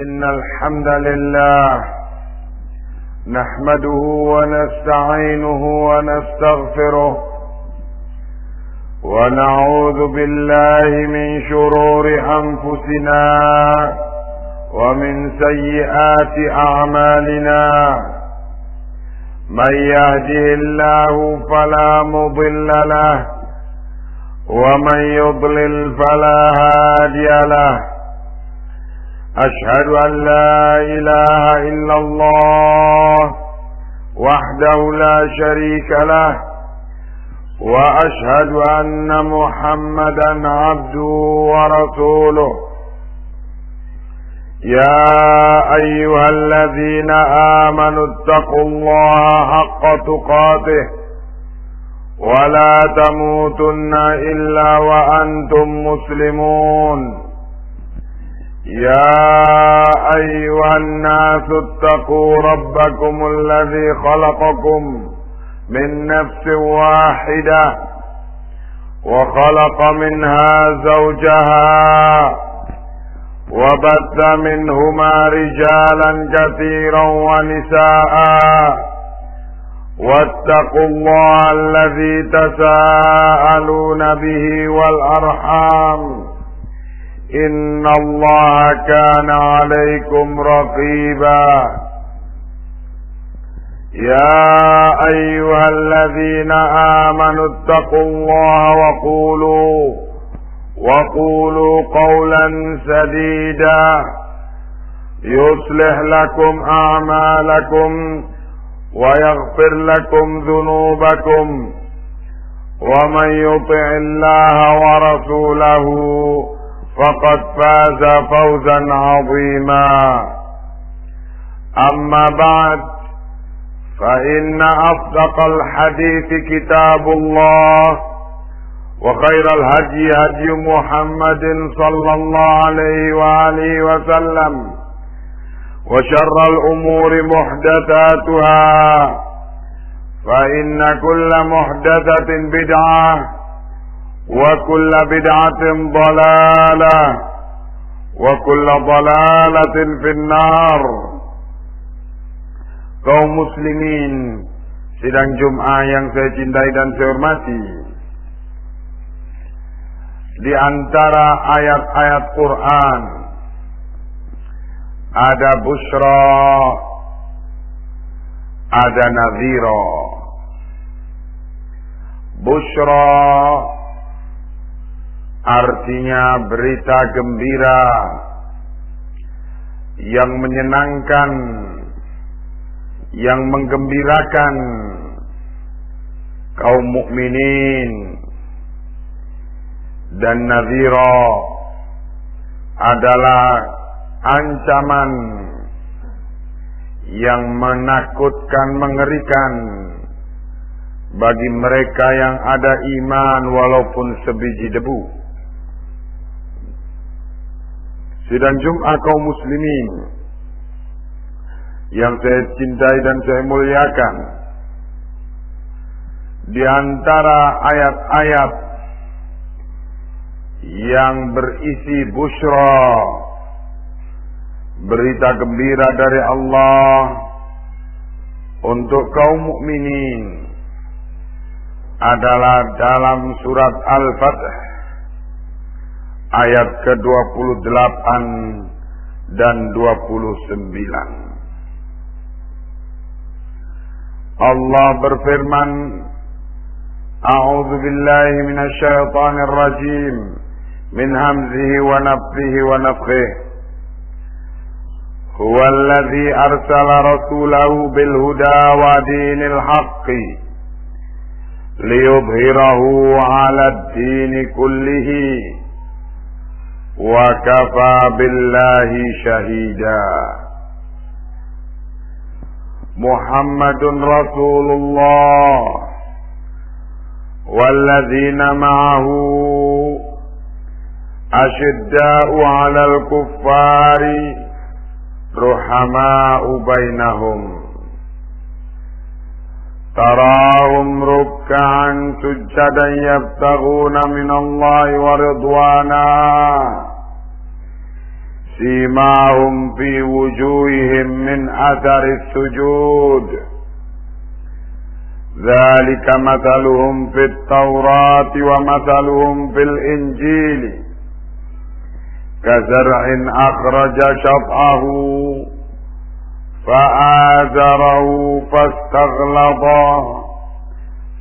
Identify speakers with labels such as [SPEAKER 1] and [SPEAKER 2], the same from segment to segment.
[SPEAKER 1] إن الحمد لله نحمده ونستعينه ونستغفره ونعوذ بالله من شرور أنفسنا ومن سيئات أعمالنا. من يهده الله فلا مضل له ومن يضلل فلا هادي له. أشهد أن لا إله إلا الله وحده لا شريك له، وأشهد أن محمدا عبده ورسوله. يا أيها الذين آمنوا اتقوا الله حق تقاته ولا تموتن إلا وأنتم مسلمون. يا أيها الناس اتقوا ربكم الذي خلقكم من نفس واحدة وخلق منها زوجها وبث منهما رجالا كثيرا ونساء، واتقوا الله الذي تساءلون به والأرحام إن الله كان عليكم رقيبا. يا أيها الذين آمنوا اتقوا الله وقولوا قولا سديدا يصلح لكم أعمالكم ويغفر لكم ذنوبكم، ومن يطع الله ورسوله فقد فاز فوزا عظيما. أما بعد، فإن أصدق الحديث كتاب الله، وخير الهدي هدي محمد صلى الله عليه وآله وسلم، وشر الأمور محدثاتها، فإن كل محدثة بدعة وكل بدعة ضلالة وكل ضلالة في النار. Kaum muslimin sidang Jum'ah yang saya cintai dan saya hormati, di antara ayat-ayat Quran ada busyra, ada nadhira. Busyra artinya berita gembira yang menyenangkan, yang menggembirakan kaum mukminin. Dan nadhira adalah ancaman yang menakutkan, mengerikan bagi mereka yang ada iman walaupun sebiji debu. Sidang Jum'ah kaum muslimin yang saya cintai dan saya muliakan, di antara ayat-ayat yang berisi busyra, berita gembira dari Allah untuk kaum mukminin, adalah dalam surat Al-Fath ayat ke-28 dan 29. Allah berfirman, A'udzu billahi minasy syaithanir rajim min hamzihi wa nafthihi wa nafthihi. Huwallazi arsala rasulahu bil huda wa dinil haqqi liyudhhirahu 'alad dini kullihi wa kafa billahi syahida. Muhammadun Rasulullah walladzina ma'ahu asyidda'u 'alal kuffari ruhama'u bainahum تراهم ركعا سجدا يبتغون من الله ورضوانا سيماهم في وجوههم من أثر السجود ذلك مثلهم في التوراة ومثلهم في الإنجيل كزرع أخرج شطأه فآزره فاستغلظ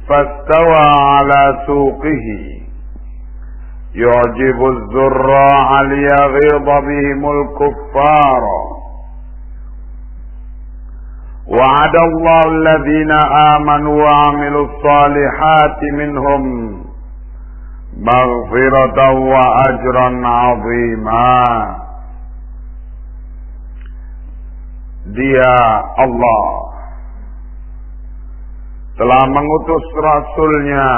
[SPEAKER 1] فاستوى على سوقه يعجب الزراع ليغيظ بهم الكفار وعد الله الذين آمنوا وعملوا الصالحات منهم مغفرة وأجرا عظيما. Dia Allah telah mengutus Rasulnya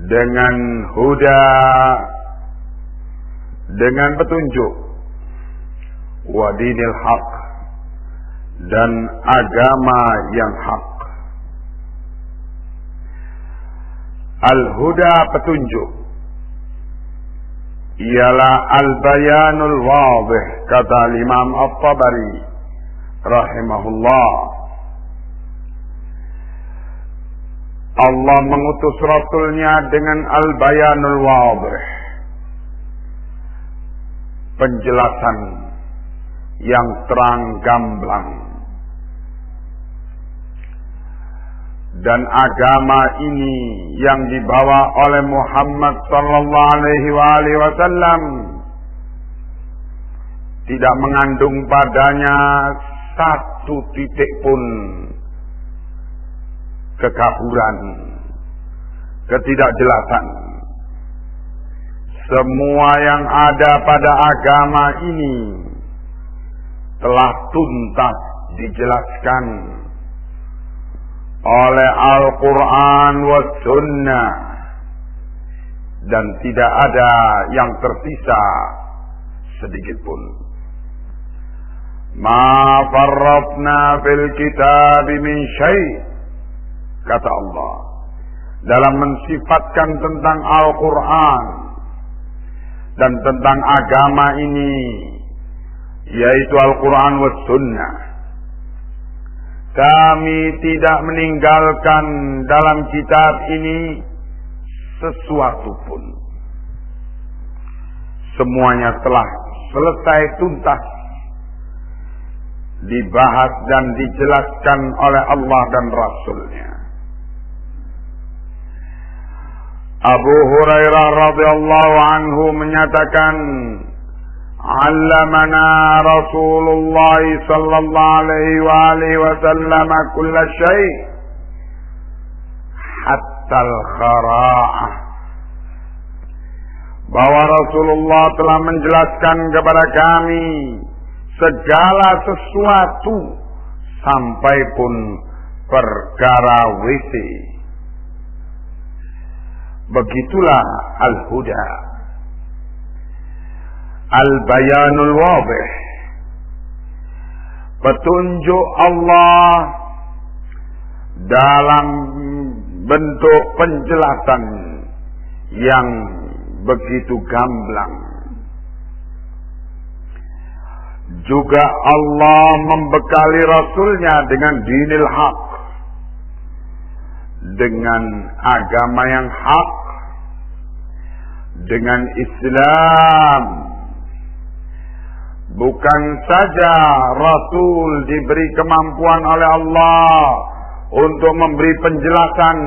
[SPEAKER 1] dengan huda, dengan petunjuk, wa dinil haq, dan agama yang hak. Al-huda, petunjuk, ialah al-bayanul wadih, kata Imam At-Tabari rahimahullah. Allah mengutus Rasulnya dengan al-bayanul wadih, penjelasan yang terang gamblang. Dan agama ini yang dibawa oleh Muhammad sallallahu alaihi wasallam tidak mengandung padanya satu titik pun kekafuran, ketidakjelasan. Semua yang ada pada agama ini telah tuntas dijelaskan oleh Al-Quran wa Sunnah, dan tidak ada yang tersisa sedikit pun. Ma farratna fil kitab min syai', kata Allah dalam mensifatkan tentang Al-Quran dan tentang agama ini, yaitu Al-Quran wa Sunnah. Kami tidak meninggalkan dalam kitab ini sesuatu pun. Semuanya telah selesai tuntas dibahas dan dijelaskan oleh Allah dan Rasulnya. Abu Hurairah radhiyallahu anhu menyatakan, "Allamana Rasulullah sallallahu alaihi wasallam kulla syai' hatta al-khara'ah." Bahwa Rasulullah telah menjelaskan kepada kami segala sesuatu sampai pun perkara WC. Begitulah al-huda, al-bayanul wadih, petunjuk Allah dalam bentuk penjelasan yang begitu gamblang. Juga Allah membekali Rasulnya dengan dinil haq, dengan agama yang hak, dengan Islam. Bukan saja Rasul diberi kemampuan oleh Allah untuk memberi penjelasan,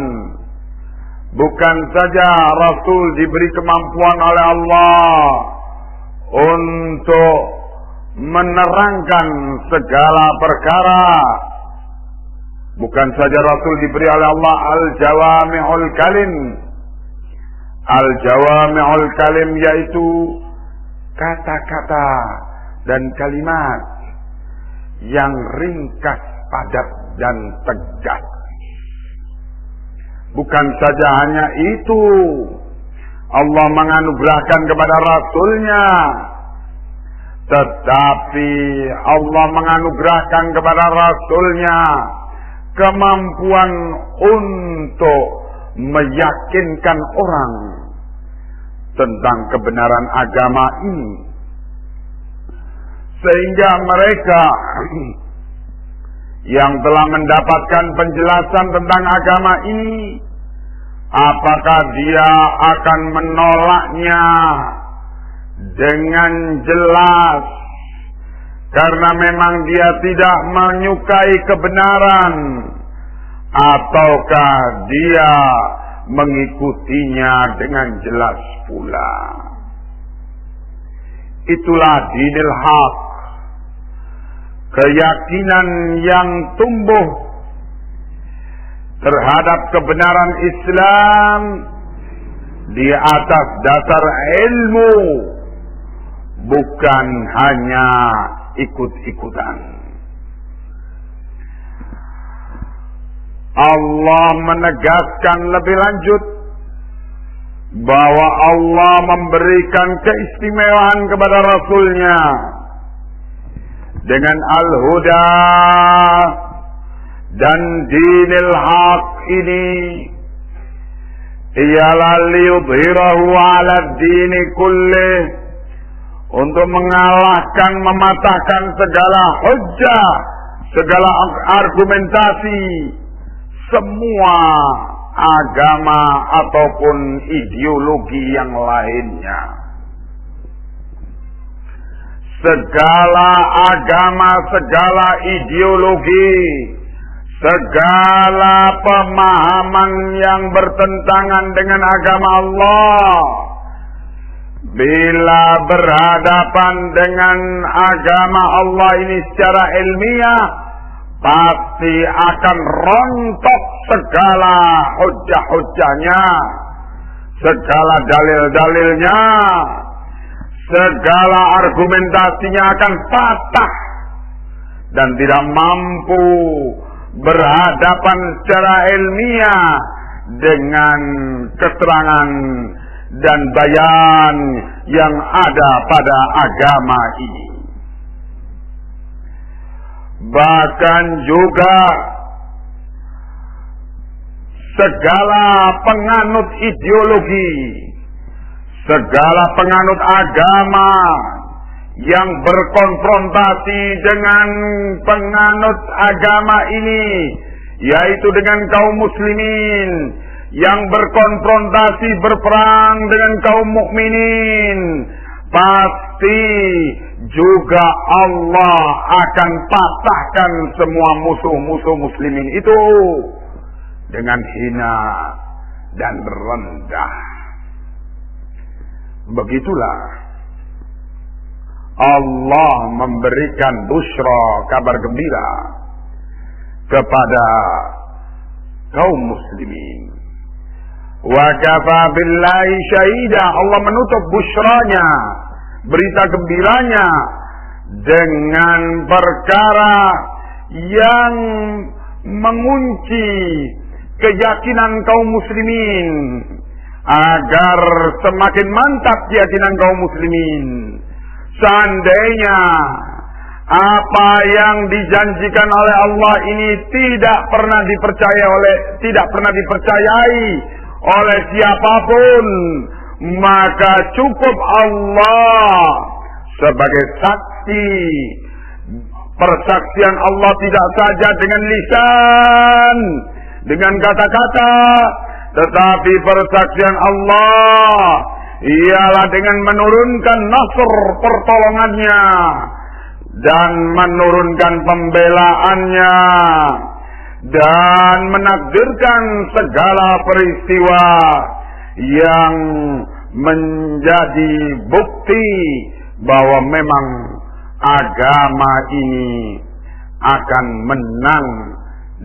[SPEAKER 1] bukan saja Rasul diberi kemampuan oleh Allah untuk menerangkan segala perkara, bukan saja Rasul diberi oleh Allah al-jawami'ul kalim. Al-jawami'ul kalim yaitu kata-kata dan kalimat yang ringkas, padat, dan tegas. Bukan saja hanya itu, Allah menganugerahkan kepada Rasulnya, tetapi Allah menganugerahkan kepada Rasulnya kemampuan untuk meyakinkan orang tentang kebenaran agama ini, sehingga mereka yang telah mendapatkan penjelasan tentang agama ini, apakah dia akan menolaknya dengan jelas karena memang dia tidak menyukai kebenaran, ataukah dia mengikutinya dengan jelas pula. Itulah dinil haq, keyakinan yang tumbuh terhadap kebenaran Islam di atas dasar ilmu, bukan hanya ikut-ikutan. Allah menegaskan lebih lanjut bahwa Allah memberikan keistimewaan kepada Rasulnya dengan al-huda dan dinil haq ini, ialah liyudhirahu ala dini kullih, untuk mengalahkan, mematahkan segala hujjah, segala argumentasi semua agama ataupun ideologi yang lainnya. Segala agama, segala ideologi, segala pemahaman yang bertentangan dengan agama Allah, bila berhadapan dengan agama Allah ini secara ilmiah, pasti akan rontok segala hujjah-hujjahnya, segala dalil-dalilnya, segala argumentasinya akan patah dan tidak mampu berhadapan secara ilmiah dengan keterangan dan bayan yang ada pada agama ini. Bahkan juga segala penganut ideologi, segala penganut agama yang berkonfrontasi dengan penganut agama ini, yaitu dengan kaum muslimin, yang berkonfrontasi berperang dengan kaum mukminin, pasti juga Allah akan patahkan semua musuh-musuh muslimin itu dengan hina dan rendah. Begitulah Allah memberikan busyra, kabar gembira kepada kaum muslimin. Wa kafa billahi syahida, Allah menutup busyranya, berita gembiranya, dengan perkara yang mengunci keyakinan kaum muslimin, agar semakin mantap keyakinan kaum muslimin. Seandainya apa yang dijanjikan oleh Allah ini tidak pernah dipercayai oleh siapapun, maka cukup Allah sebagai saksi. Persaksian Allah tidak saja dengan lisan, dengan kata-kata, tetapi persaksian Allah ialah dengan menurunkan nasr, pertolongannya, dan menurunkan pembelaannya, dan menakdirkan segala peristiwa yang menjadi bukti bahwa memang agama ini akan menang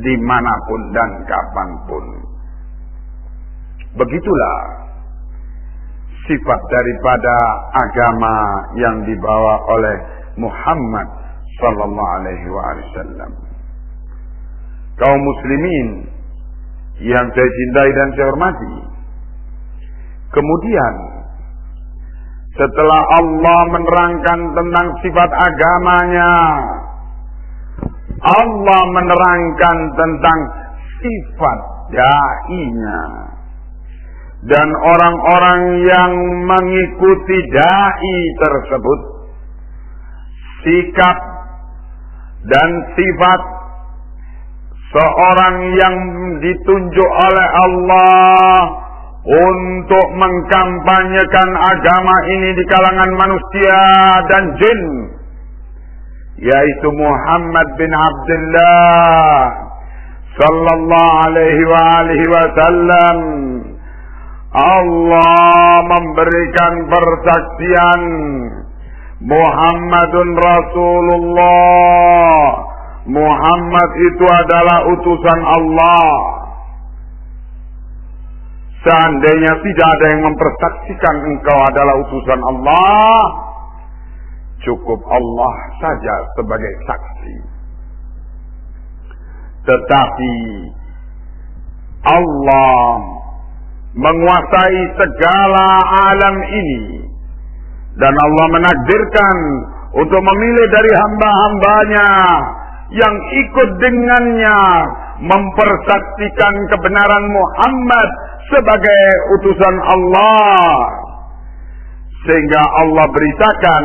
[SPEAKER 1] dimanapun dan kapanpun. Begitulah sifat daripada agama yang dibawa oleh Muhammad sallallahu alaihi wasallam. Kaum muslimin yang saya cintai dan saya hormati, kemudian setelah Allah menerangkan tentang sifat agamanya, Allah menerangkan tentang sifat dai-nya. dan orang-orang yang mengikuti dai tersebut, sikap dan sifat seorang yang ditunjuk oleh Allah untuk mengkampanyekan agama ini di kalangan manusia dan jin, yaitu Muhammad bin Abdullah sallallahu alaihi wasallam. Allah memberikan persaksian Muhammadun Rasulullah, Muhammad itu adalah utusan Allah. Seandainya tidak ada yang mempersaksikan engkau adalah utusan Allah, cukup Allah saja sebagai saksi. Tetapi Allah menguasai segala alam ini, dan Allah menakdirkan untuk memilih dari hamba-hambanya yang ikut dengannya mempersaksikan kebenaran Muhammad sebagai utusan Allah. Sehingga Allah beritakan,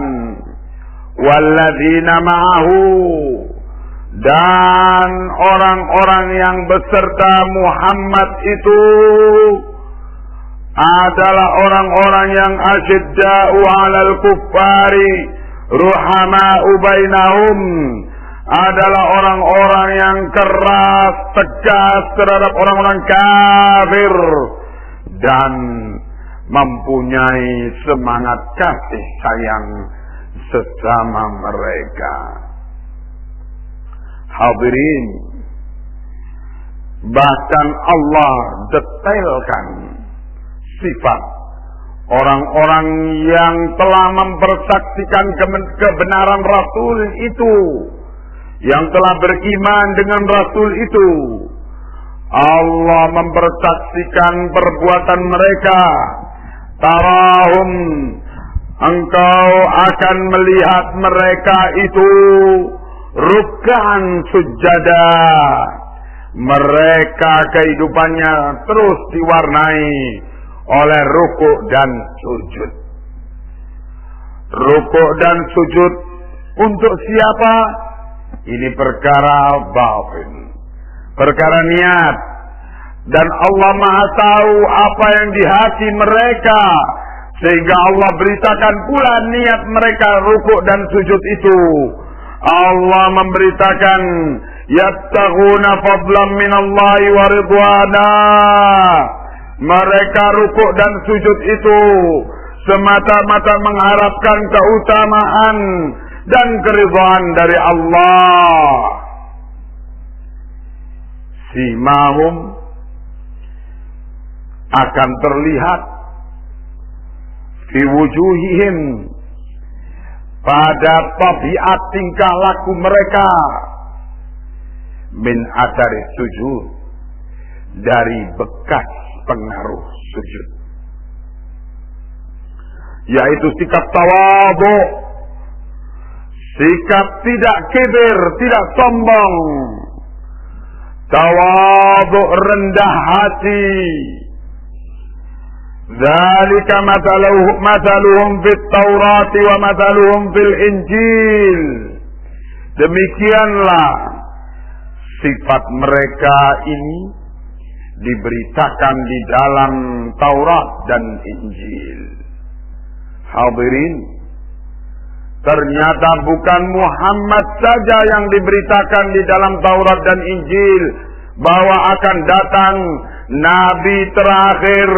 [SPEAKER 1] walladzina ma'ahu, dan orang-orang yang beserta Muhammad itu adalah orang-orang yang asyidda'u 'alal kuffari ruhama'u bainahum, adalah orang-orang yang keras, tegas terhadap orang-orang kafir dan mempunyai semangat kasih sayang sesama mereka. Hadirin, bahkan Allah detailkan sifat orang-orang yang telah mempersaksikan kebenaran Rasul itu, yang telah beriman dengan Rasul itu. Allah mempersaksikan perbuatan mereka. Tarahum, engkau akan melihat mereka itu ruk'an sujada. Mereka kehidupannya terus diwarnai oleh rukuk dan sujud. Rukuk dan sujud untuk siapa? Ini perkara batin, perkara niat, dan Allah Maha tahu apa yang di hati mereka, sehingga Allah beritakan pula niat mereka rukuk dan sujud itu. Allah memberitakan, yattaquna fadlan minallahi wa ridwana. Mereka rukuk dan sujud itu semata-mata mengharapkan keutamaan dan keridhaan dari Allah. Simahum, akan terlihat fi wujuhihim, pada tabiat tingkah laku mereka, min athari sujud, dari bekas pengaruh sujud, yaitu sikap tawadhu, sikap tidak kibir, tidak sombong, tawadhu, rendah hati. Dzalika mathaluhum fit Taurati wa mathaluhum fil Injil. Demikianlah sifat mereka ini diberitakan di dalam Taurat dan Injil. Hadirin, ternyata bukan Muhammad saja yang diberitakan di dalam Taurat dan Injil bahwa akan datang Nabi terakhir,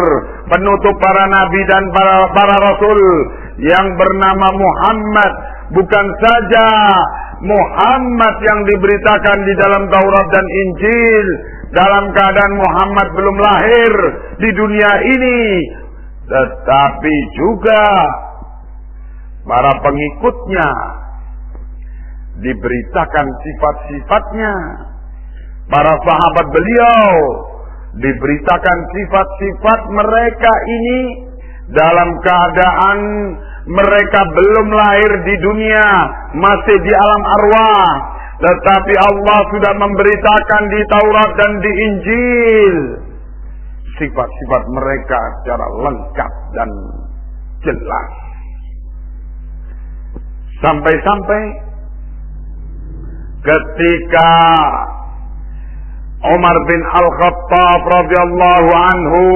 [SPEAKER 1] penutup para nabi dan para rasul yang bernama Muhammad. Bukan saja Muhammad yang diberitakan di dalam Taurat dan Injil dalam keadaan Muhammad belum lahir di dunia ini, tetapi juga para pengikutnya diberitakan sifat-sifatnya. Para sahabat beliau diberitakan sifat-sifat mereka ini dalam keadaan mereka belum lahir di dunia, masih di alam arwah, tetapi Allah sudah memberitakan di Taurat dan di Injil sifat-sifat mereka secara lengkap dan jelas. Sampai-sampai ketika Umar bin Al-Khattab radhiyallahu anhu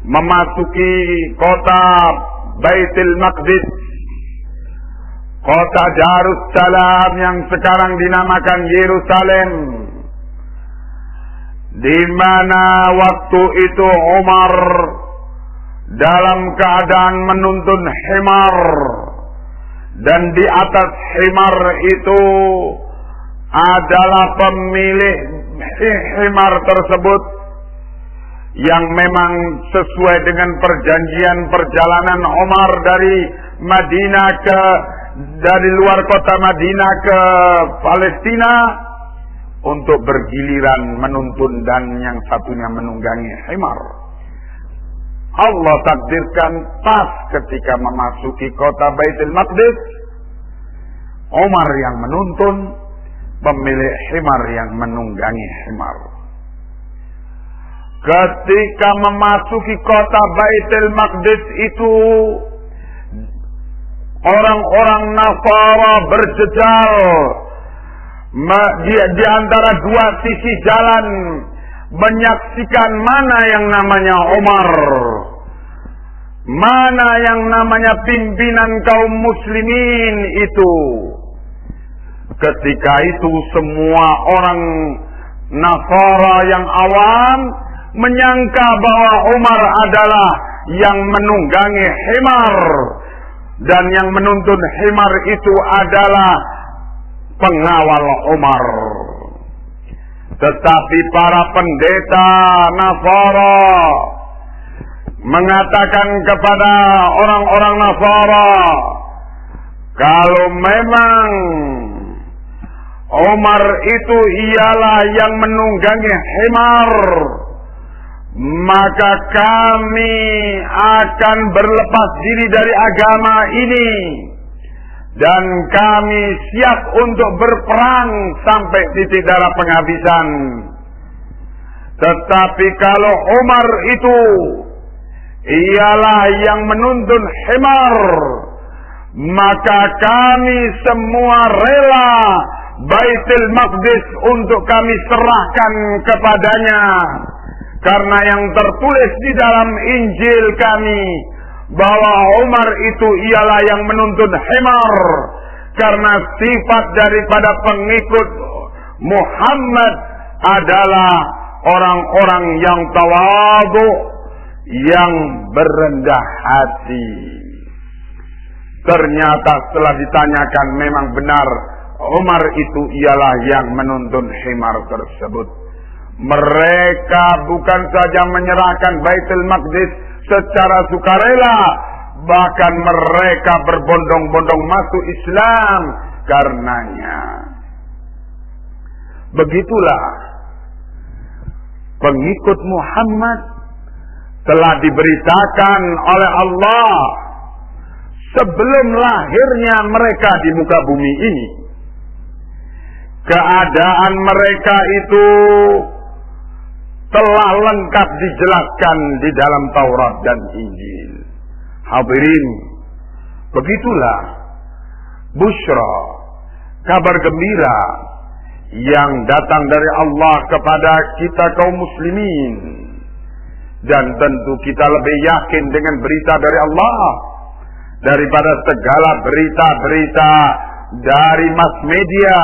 [SPEAKER 1] memasuki kota Baitul Maqdis, kota Darussalam yang sekarang dinamakan Yerusalem, di mana waktu itu Umar dalam keadaan menuntun himar, dan di atas himar itu adalah pemilik himar tersebut yang memang sesuai dengan perjanjian perjalanan Umar dari luar kota Madinah ke Palestina untuk bergiliran menuntun dan yang satunya menunggangi himar. Allah takdirkan pas ketika memasuki kota Baitul Maqdis, Umar yang menuntun, pemilik himar yang menunggangi himar. Ketika memasuki kota Baitul Maqdis itu, orang-orang Nasara berjejal di antara dua sisi jalan, menyaksikan mana yang namanya Umar, mana yang namanya pimpinan kaum muslimin itu. Ketika itu semua orang Nasara yang awam menyangka bahwa Umar adalah yang menunggangi himar, dan yang menuntun himar itu adalah pengawal Umar. Tetapi para pendeta Nasara mengatakan kepada orang-orang Nasara, kalau memang Umar itu ialah yang menunggangi himar, maka kami akan berlepas diri dari agama ini, dan kami siap untuk berperang sampai titik darah penghabisan. Tetapi kalau Umar itu ialah yang menuntun himar, maka kami semua rela Baitul Maqdis untuk kami serahkan kepadanya. Karena yang tertulis di dalam Injil kami bahwa Umar itu ialah yang menuntun himar, karena sifat daripada pengikut Muhammad adalah orang-orang yang tawadhu, yang berendah hati. Ternyata setelah ditanyakan memang benar Umar itu ialah yang menuntun himar tersebut. Mereka bukan saja menyerahkan Baitul Maqdis secara sukarela, bahkan mereka berbondong-bondong masuk Islam karenanya. Begitulah pengikut Muhammad telah diberitakan oleh Allah sebelum lahirnya mereka di muka bumi ini. Keadaan mereka itu telah lengkap dijelaskan di dalam Taurat dan Injil. Hadirin, begitulah busyra, kabar gembira yang datang dari Allah kepada kita kaum muslimin. Dan tentu kita lebih yakin dengan berita dari Allah daripada segala berita-berita dari mass media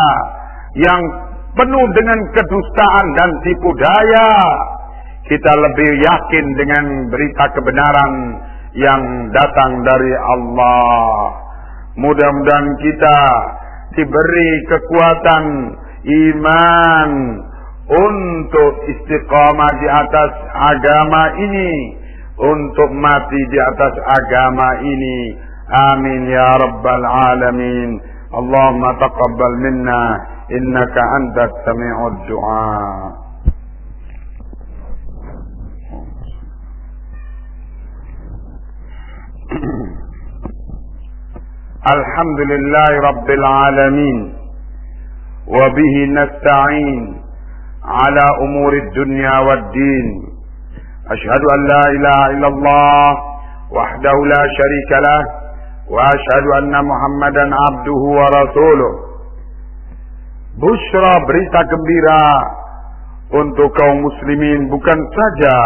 [SPEAKER 1] yang penuh dengan kedustaan dan tipu daya. Kita lebih yakin dengan berita kebenaran yang datang dari Allah. Mudah-mudahan kita diberi kekuatan iman untuk istiqamah di atas agama ini, untuk mati di atas agama ini. Amin ya rabbal alamin. Allahumma taqabbal minna innaka antas sami'ud du'a. Alhamdulillahi rabbil alamin, wa bihi nasta'in ala umuri dunya wad din. Asyhadu an la ilaha illallah wahdahu la syarika lah wa asyhadu anna Muhammadan abduhu wa rasuluh. Busyra, berita gembira untuk kaum muslimin, bukan saja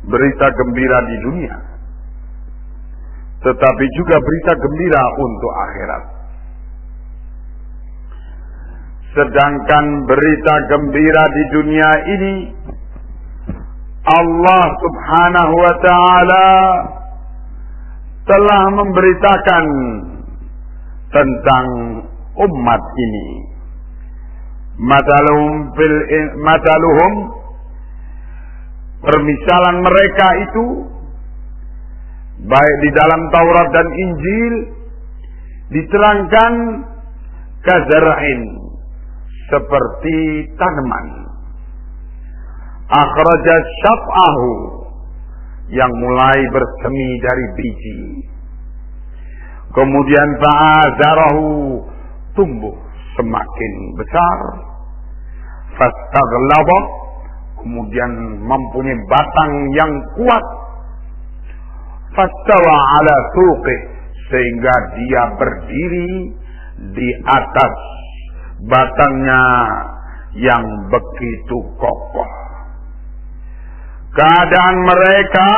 [SPEAKER 1] berita gembira di dunia, tetapi juga berita gembira untuk akhirat. Sedangkan berita gembira di dunia ini, Allah subhanahu wa ta'ala telah memberitakan tentang umat ini. Mataluhum, permisalan mereka itu baik di dalam Taurat dan Injil diterangkan kazar'in, seperti tanaman akhraja syaf'ahu, yang mulai bersemi dari biji, kemudian fa'azarahu, tumbuh semakin besar, fastaghlaba, kemudian mempunyai batang yang kuat, fastawa ala suqih, sehingga dia berdiri di atas batangnya yang begitu kokoh. Keadaan mereka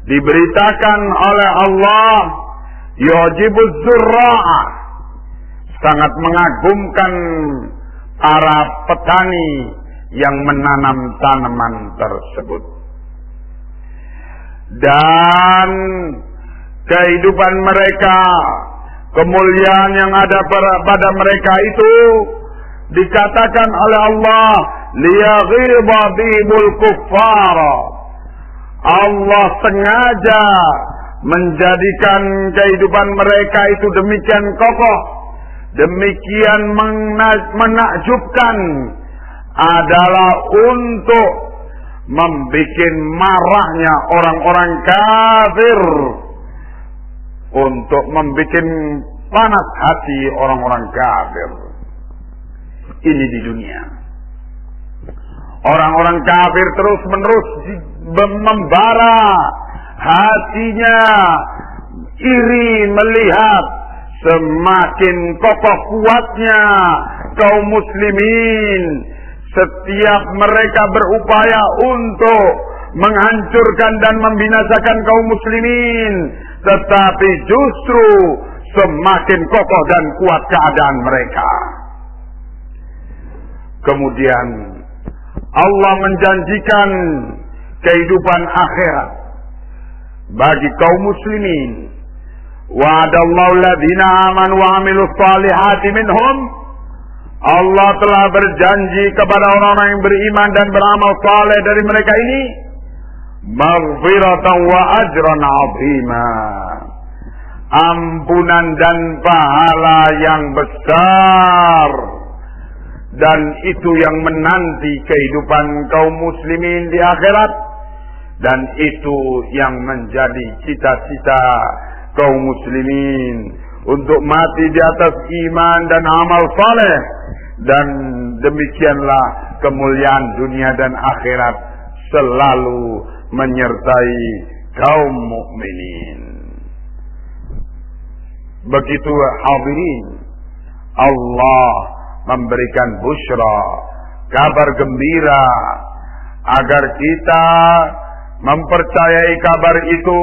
[SPEAKER 1] diberitakan oleh Allah, yujibuz zurra'a, sangat mengagumkan para petani yang menanam tanaman tersebut. Dan kehidupan mereka, kemuliaan yang ada pada mereka itu dikatakan oleh Allah, liyaghiba bihimul kuffar. Allah sengaja menjadikan kehidupan mereka itu demikian kokoh, demikian menakjubkan, adalah untuk membikin marahnya orang-orang kafir, untuk membikin panas hati orang-orang kafir. Ini di dunia. Orang-orang kafir terus-menerus membara hatinya, iri melihat semakin kokoh kuatnya kaum muslimin. Setiap mereka berupaya untuk menghancurkan dan membinasakan kaum muslimin, tetapi justru semakin kokoh dan kuat keadaan mereka. Kemudian Allah menjanjikan kehidupan akhirat bagi kaum muslimin. Wa'adallahu alladhina amanu wa 'amilus salihati minhum. Allah telah berjanji kepada orang-orang yang beriman dan beramal saleh dari mereka ini, maghfiratan wa ajran 'azima, ampunan dan pahala yang besar. Dan itu yang menanti kehidupan kaum muslimin di akhirat, dan itu yang menjadi cita-cita kaum muslimin untuk mati di atas iman dan amal saleh. Dan demikianlah kemuliaan dunia dan akhirat selalu menyertai kaum mukminin. Begitu hadirin, Allah memberikan busyra, kabar gembira, agar kita mempercayai kabar itu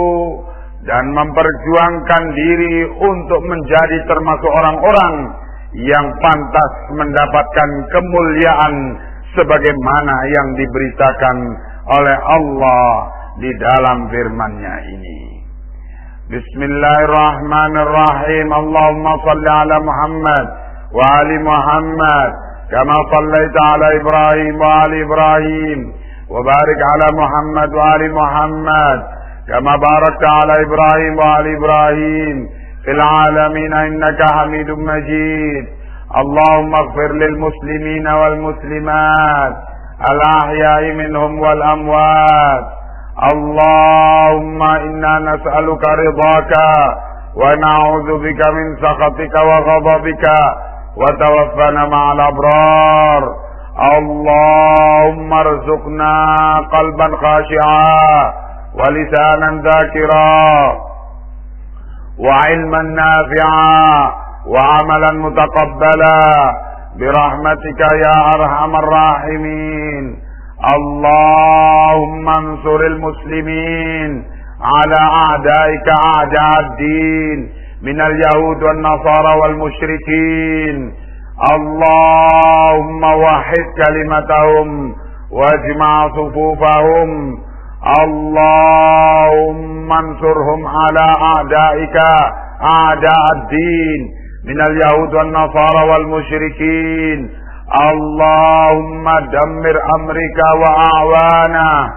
[SPEAKER 1] dan memperjuangkan diri untuk menjadi termasuk orang-orang yang pantas mendapatkan kemuliaan sebagaimana yang diberitakan oleh Allah di dalam firman-Nya ini. Bismillahirrahmanirrahim. Allahumma salli ala Muhammad wa ali Muhammad kama sallaita ala Ibrahim wa ali Ibrahim wa barik ala Muhammad wa ali Muhammad kama barakta ala Ibrahim wa ali Ibrahim fil alamin innaka Hamidum Majid. Allahumma ighfir lil muslimin wal muslimat al ahya'i minhum wal amwat. Allahumma inna nas'aluka ridhaka wa na'udzu bika min sakhatika wa ghadabika wa tawaffana ma'al abrar. اللهم ارزقنا قلبا خاشعا ولسانا ذاكرا وعلما نافعا وعملا متقبلا برحمتك يا أرحم الراحمين. اللهم انصر المسلمين على أعدائك أعداء الدين من اليهود والنصارى والمشركين. اللهم وحد كلمتهم واجمع صفوفهم. اللهم انصرهم على أعدائك أعداء الدين من اليهود والنصارى والمشركين. اللهم دمر أمريكا وأعوانه.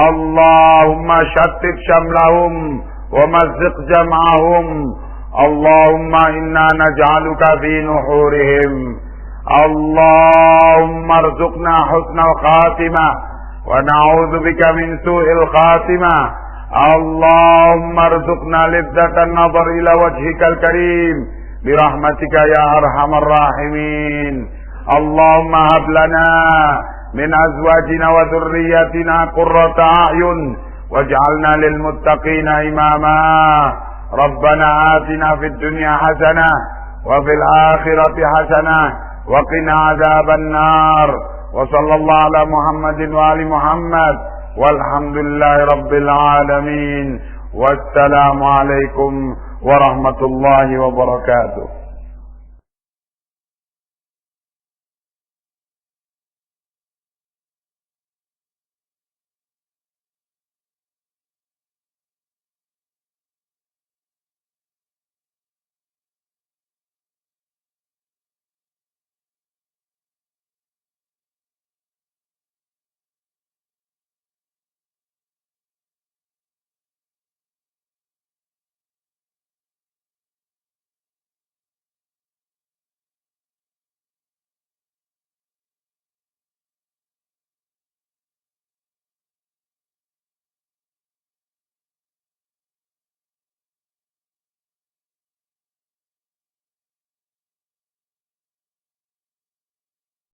[SPEAKER 1] اللهم شتت شملهم ومزق جمعهم. اللهم إنا نجعلك في نحورهم. اللهم ارزقنا حسن الخاتمة ونعوذ بك من سوء الخاتمة. اللهم ارزقنا لذة النظر إلى وجهك الكريم برحمتك يا أرحم الراحمين. اللهم هب لنا من أزواجنا وذرياتنا قرة أعين واجعلنا للمتقين إماما. ربنا آتنا في الدنيا حسنة وفي الآخرة حسنة وقنا عذاب النار. وصلى الله على محمد وآل محمد والحمد لله رب العالمين. والسلام عليكم ورحمة الله وبركاته.